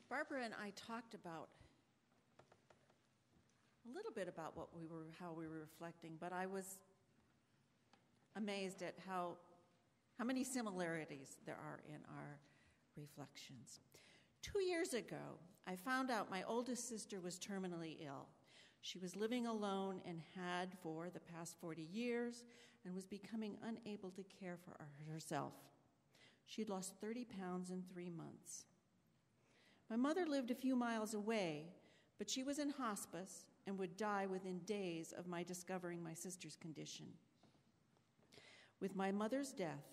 Barbara and I talked about a little bit about how we were reflecting, but I was amazed at how many similarities there are in our reflections. 2 years ago, I found out my oldest sister was terminally ill. She was living alone and had for the past 40 years and was becoming unable to care for herself. She'd lost 30 pounds in 3 months. My mother lived a few miles away, but she was in hospice and would die within days of my discovering my sister's condition. With my mother's death,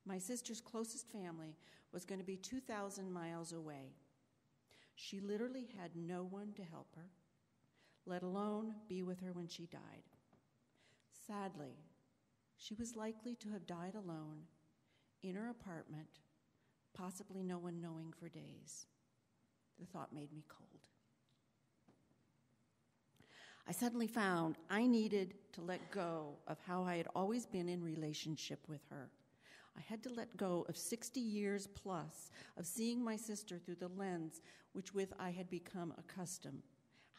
my sister's closest family was going to be 2,000 miles away. She literally had no one to help her, let alone be with her when she died. Sadly, she was likely to have died alone in her apartment, possibly no one knowing for days. The thought made me cold. I suddenly found I needed to let go of how I had always been in relationship with her. I had to let go of 60 years plus of seeing my sister through the lens with I had become accustomed,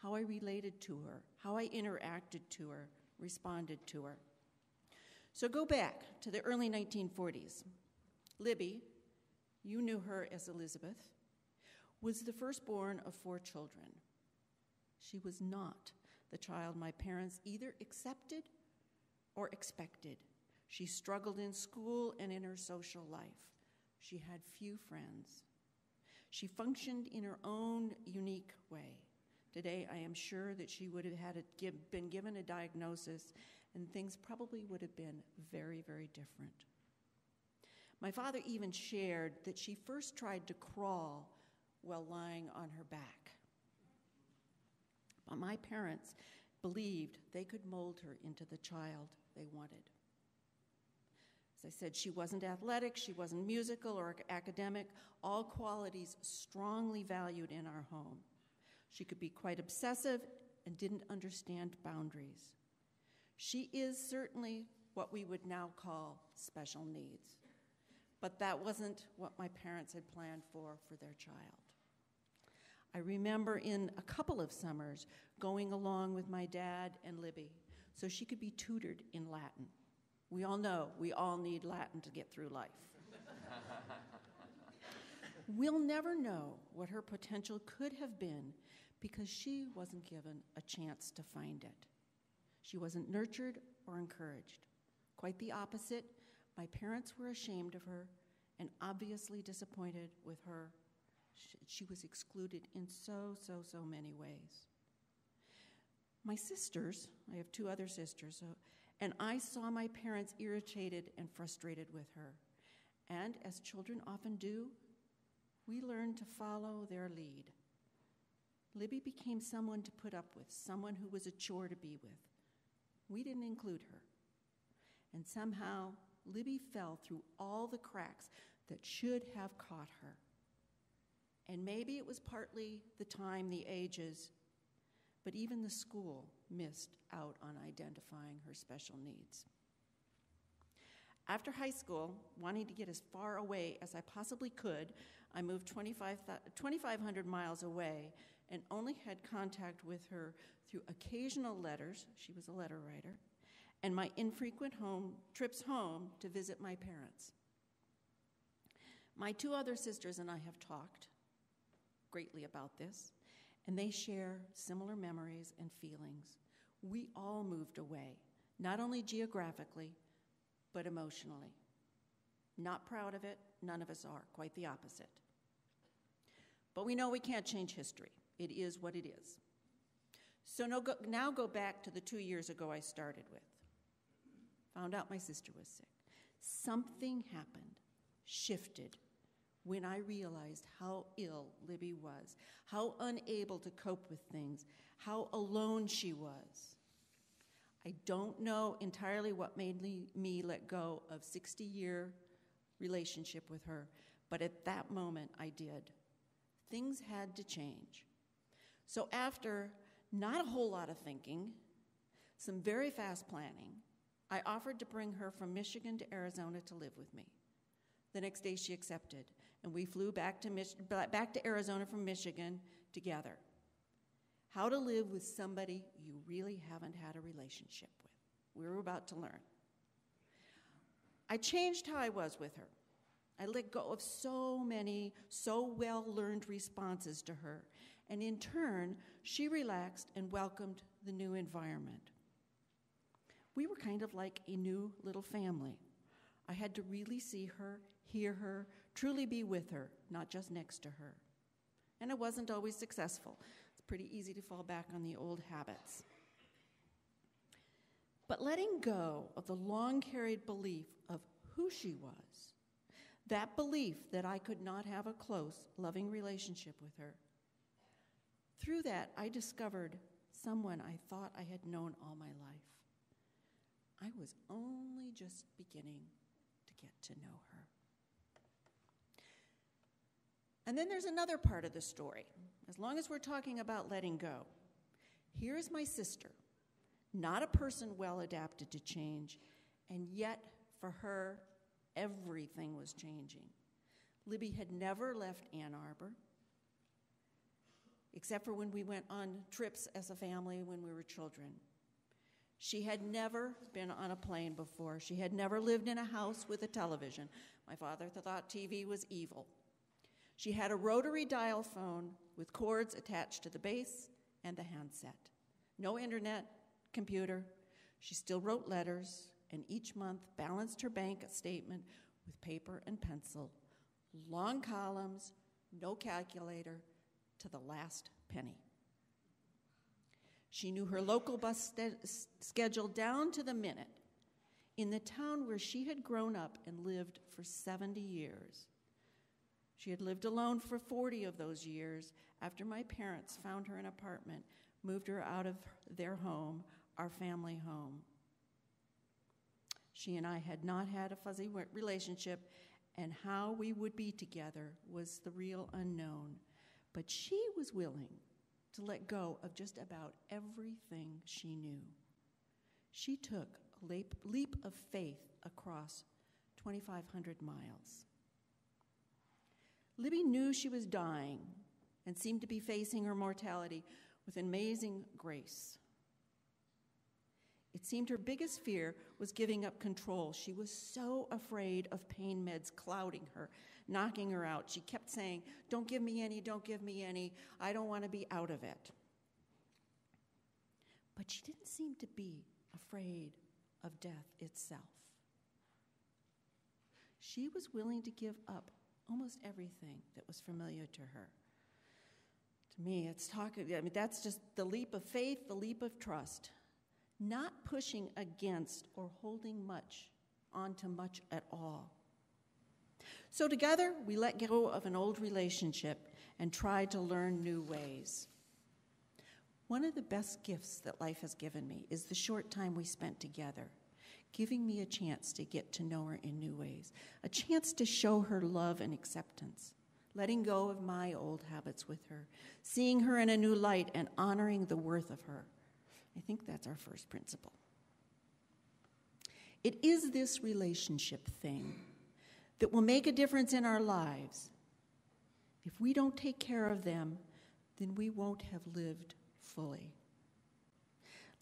how I related to her, how I interacted to her, responded to her. So go back to the early 1940s. Libby, you knew her as Elizabeth, was the firstborn of 4 children. She was not the child my parents either accepted or expected. She struggled in school and in her social life. She had few friends. She functioned in her own unique way. Today, I am sure that she would have been given a diagnosis, and things probably would have been very, very different. My father even shared that she first tried to crawl while lying on her back. But my parents believed they could mold her into the child they wanted. As I said, she wasn't athletic, she wasn't musical or academic, all qualities strongly valued in our home. She could be quite obsessive and didn't understand boundaries. She is certainly what we would now call special needs, but that wasn't what my parents had planned for their child. I remember in a couple of summers going along with my dad and Libby so she could be tutored in Latin. We all know we all need Latin to get through life. We'll never know what her potential could have been because she wasn't given a chance to find it. She wasn't nurtured or encouraged. Quite the opposite, my parents were ashamed of her and obviously disappointed with her. She was excluded in so many ways. My sisters, I have 2 other sisters, and I saw my parents irritated and frustrated with her. And as children often do, we learned to follow their lead. Libby became someone to put up with, someone who was a chore to be with. We didn't include her. And somehow, Libby fell through all the cracks that should have caught her. And maybe it was partly the time, the ages, but even the school missed out on identifying her special needs. After high school, wanting to get as far away as I possibly could, I moved 2,500 miles away and only had contact with her through occasional letters, she was a letter writer, and my infrequent trips home to visit my parents. My 2 other sisters and I have talked greatly about this, and they share similar memories and feelings. We all moved away, not only geographically, but emotionally. Not proud of it, none of us are, quite the opposite. But we know we can't change history. It is what it is. So now go back to the 2 years ago I started with. Found out my sister was sick. Something happened, shifted, when I realized how ill Libby was, how unable to cope with things, how alone she was. I don't know entirely what made me let go of 60-year relationship with her, but at that moment I did. Things had to change. So after not a whole lot of thinking, some very fast planning, I offered to bring her from Michigan to Arizona to live with me. The next day she accepted, and we flew back to Arizona from Michigan together. How to live with somebody you really haven't had a relationship with. We were about to learn. I changed how I was with her. I let go of so many, so well-learned responses to her, and in turn, she relaxed and welcomed the new environment. We were kind of like a new little family. I had to really see her, hear her, truly be with her, not just next to her. And it wasn't always successful. It's pretty easy to fall back on the old habits. But letting go of the long-carried belief of who she was, that belief that I could not have a close, loving relationship with her, through that I discovered someone I thought I had known all my life. I was only just beginning to get to know her. And then there's another part of the story. As long as we're talking about letting go, here's my sister, not a person well adapted to change, and yet for her, everything was changing. Libby had never left Ann Arbor, except for when we went on trips as a family when we were children. She had never been on a plane before. She had never lived in a house with a television. My father thought TV was evil. She had a rotary dial phone with cords attached to the base and the handset. No internet, computer. She still wrote letters, and each month balanced her bank statement with paper and pencil. Long columns, no calculator, to the last penny. She knew her local bus schedule down to the minute in the town where she had grown up and lived for 70 years. She had lived alone for 40 of those years after my parents found her an apartment, moved her out of their home, our family home. She and I had not had a fuzzy relationship, and how we would be together was the real unknown. But she was willing to let go of just about everything she knew. She took a leap of faith across 2,500 miles. Libby knew she was dying and seemed to be facing her mortality with amazing grace. It seemed her biggest fear was giving up control. She was so afraid of pain meds clouding her, knocking her out. She kept saying, "Don't give me any, don't give me any. I don't want to be out of it." But she didn't seem to be afraid of death itself. She was willing to give up almost everything that was familiar to her. To me, that's just the leap of faith, the leap of trust. Not pushing against or holding much onto much at all. So together, we let go of an old relationship and tried to learn new ways. One of the best gifts that life has given me is the short time we spent together, giving me a chance to get to know her in new ways, a chance to show her love and acceptance, letting go of my old habits with her, seeing her in a new light and honoring the worth of her. I think that's our first principle. It is this relationship thing that will make a difference in our lives. If we don't take care of them, then we won't have lived fully.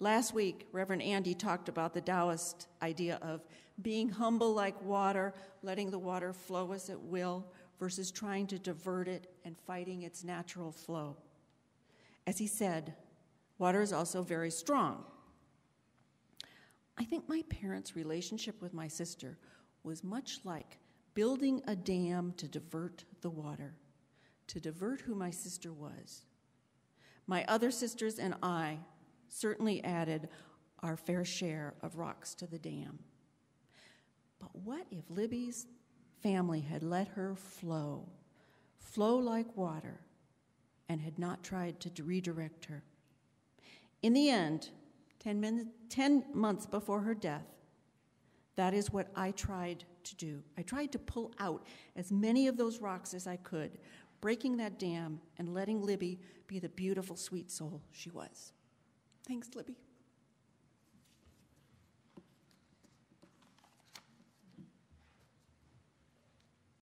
Last week, Reverend Andy talked about the Taoist idea of being humble like water, letting the water flow as it will, versus trying to divert it and fighting its natural flow. As he said, water is also very strong. I think my parents' relationship with my sister was much like building a dam to divert the water, to divert who my sister was. My other sisters and I certainly added our fair share of rocks to the dam. But what if Libby's family had let her flow like water, and had not tried to redirect her? In the end, 10 months before her death, that is what I tried to do. I tried to pull out as many of those rocks as I could, breaking that dam and letting Libby be the beautiful, sweet soul she was. Thanks, Libby.